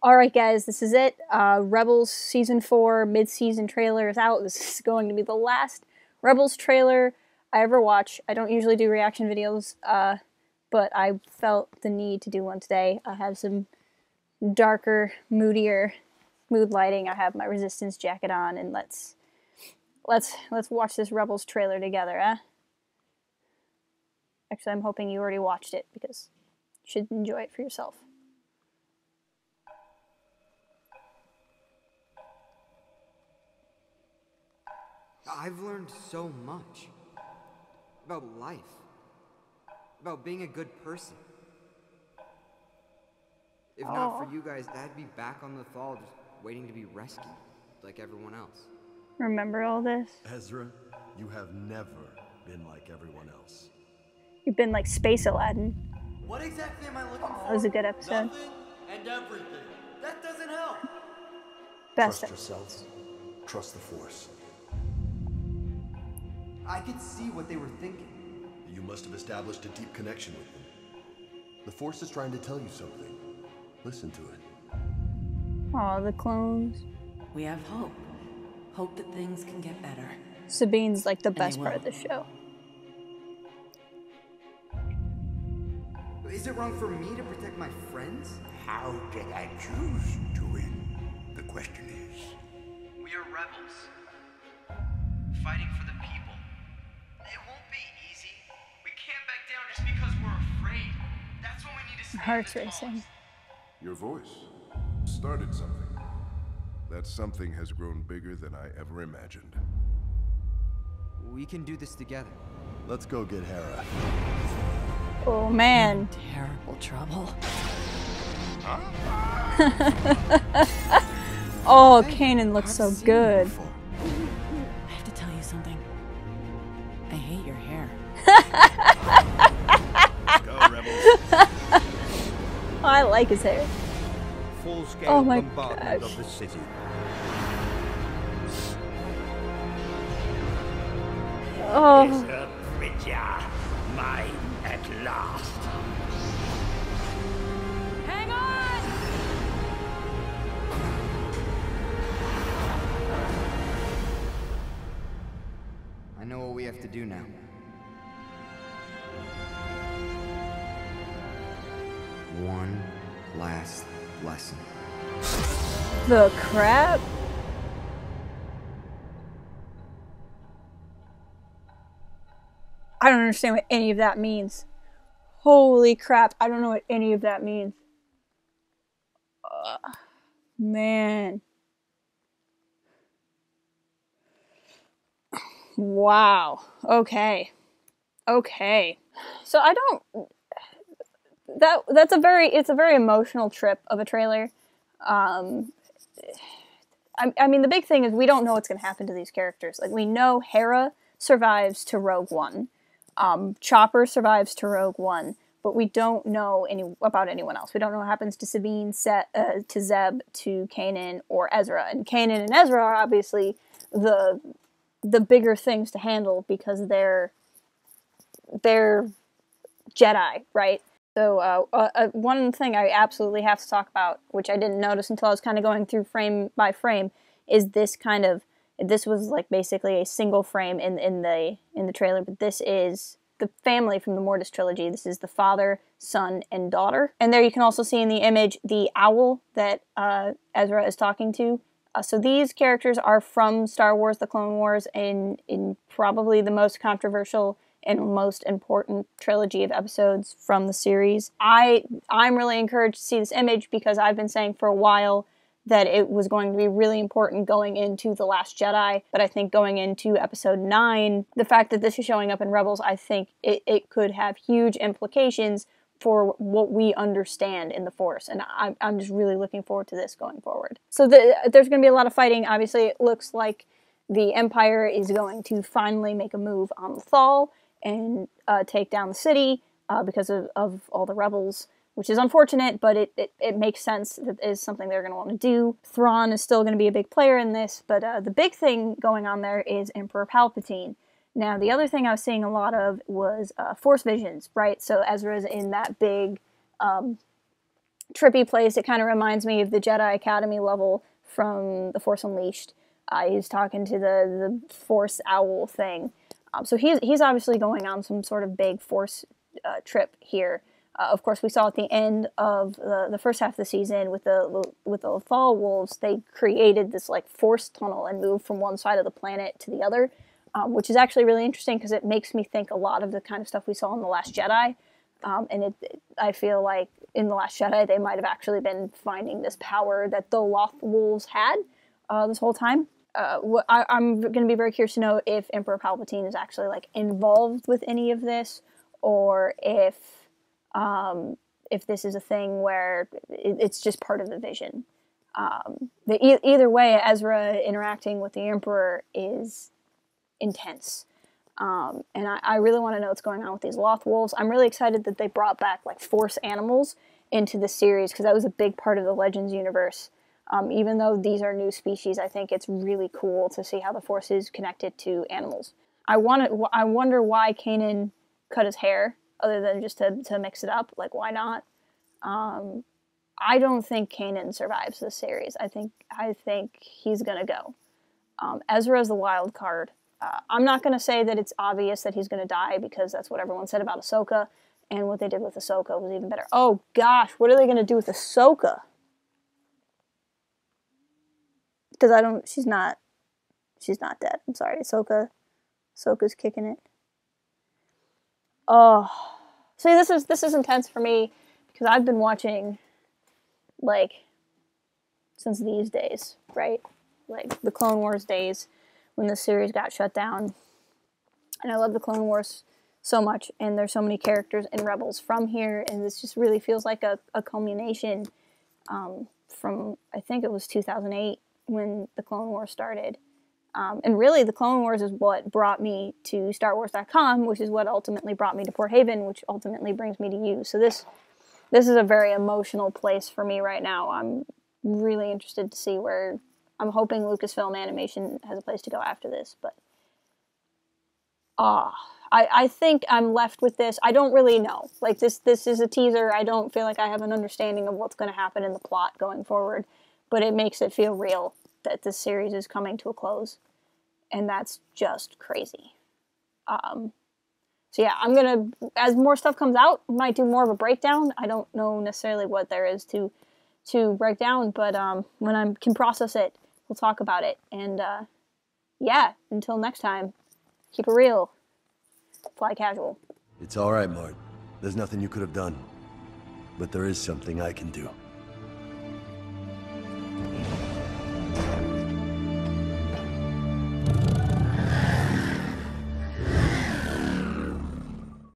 Alright guys, this is it. Rebels Season 4 mid-season trailer is out. This is going to be the last Rebels trailer I ever watch. I don't usually do reaction videos, but I felt the need to do one today. I have some darker, moodier mood lighting. I have my Resistance jacket on, and let's watch this Rebels trailer together, huh? Actually, I'm hoping you already watched it, because you should enjoy it for yourself. I've learned so much about life, about being a good person. If not for you guys, I'd be back on the Thal just waiting to be rescued, like everyone else. Remember all this? Ezra, you have never been like everyone else. You've been like Space Aladdin. What exactly am I looking for? That was a good episode. Nothing and everything. That doesn't help. Best. Trust yourselves. Trust the Force. I could see what they were thinking. You must have established a deep connection with them. The Force is trying to tell you something. Listen to it. Aw, the clones. We have hope. Hope that things can get better. Sabine's like the best part of the show. Is it wrong for me to protect my friends? How did I choose to win? The question is. We are rebels, fighting for the people. It won't be easy. We can't back down just because we're afraid. That's when we need to stand. My heart's the racing. tallest. Your voice started something. That something has grown bigger than I ever imagined. We can do this together. Let's go get Hera. Oh man. Terrible trouble. Oh, Kanan looks so good. I have to tell you something. I hate your hair. Let's go, rebels. I like his hair. Full-scale Oh my bombardment gosh. of the city. Oh. Bridger, mine at last. Hang on! I know what we have to do now. One last lesson. The crap? I don't understand what any of that means. Holy crap, I don't know what any of that means. Man. Wow. Okay. Okay. So I don't... It's a very emotional trip of a trailer. I mean, the big thing is we don't know what's going to happen to these characters. Like, we know Hera survives to Rogue One. Chopper survives to Rogue One, but we don't know about anyone else. We don't know what happens to Sabine, to Zeb, to Kanan, or Ezra. And Kanan and Ezra are obviously the bigger things to handle because they're Jedi, right? So one thing I absolutely have to talk about, which I didn't notice until I was kind of going through frame by frame, is this was like basically a single frame in the trailer, but this is the family from the Mortis trilogy. This is the father, son, and daughter. And there you can also see in the image the owl that Ezra is talking to. So these characters are from Star Wars: The Clone Wars, in probably the most controversial and most important trilogy of episodes from the series. I'm really encouraged to see this image because I've been saying for a while that it was going to be really important going into The Last Jedi, but I think going into Episode 9, the fact that this is showing up in Rebels, I think it could have huge implications for what we understand in the Force, and I'm just really looking forward to this going forward. So there's going to be a lot of fighting. Obviously, it looks like the Empire is going to finally make a move on the Thal and take down the city because of all the rebels, which is unfortunate, but it makes sense. That is something they're going to want to do. Thrawn is still going to be a big player in this, but the big thing going on there is Emperor Palpatine. Now, the other thing I was seeing a lot of was Force visions, right? So Ezra's in that big trippy place. It kind of reminds me of the Jedi Academy level from The Force Unleashed. He's talking to the Force Owl thing. So he's obviously going on some sort of big Force trip here. Of course, we saw at the end of the first half of the season with the Fall Wolves, they created this like Force tunnel and moved from one side of the planet to the other, which is actually really interesting because it makes me think a lot of the kind of stuff we saw in The Last Jedi. I feel like in The Last Jedi, they might have actually been finding this power that the Loth Wolves had this whole time. I'm going to be very curious to know if Emperor Palpatine is actually like involved with any of this, or if this is a thing where it's just part of the vision. Either way, Ezra interacting with the Emperor is intense. And I really want to know what's going on with these Loth Wolves. I'm really excited that they brought back like Force animals into the series, because that was a big part of the Legends universe. Even though these are new species, I think it's really cool to see how the Force is connected to animals. I wonder why Kanan cut his hair, other than just to mix it up. Like, why not? I don't think Kanan survives this series. I think he's gonna go. Ezra's the wild card. I'm not gonna say that it's obvious that he's gonna die, because that's what everyone said about Ahsoka, and what they did with Ahsoka was even better. Oh gosh, what are they gonna do with Ahsoka? Because she's not dead. I'm sorry, Ahsoka's kicking it. Oh, see, this is intense for me, because I've been watching, like, since these days, right? Like, the Clone Wars days, when the series got shut down. And I love the Clone Wars so much, and there's so many characters in Rebels from here, and this just really feels like a culmination from, I think it was 2008, when the Clone Wars started. And really, the Clone Wars is what brought me to StarWars.com, which is what ultimately brought me to Port Haven, which ultimately brings me to you. So this is a very emotional place for me right now. I'm really interested to see where... I'm hoping Lucasfilm Animation has a place to go after this, but... I think I'm left with this. I don't really know. Like, this is a teaser. I don't feel like I have an understanding of what's going to happen in the plot going forward, but it makes it feel real that this series is coming to a close, and that's just crazy. So yeah, I'm gonna, as more stuff comes out, I might do more of a breakdown. I don't know necessarily what there is to break down, but when I can process it, we'll talk about it. And yeah, until next time, keep it real, fly casual. It's all right, Mart. There's nothing you could have done, but there is something I can do.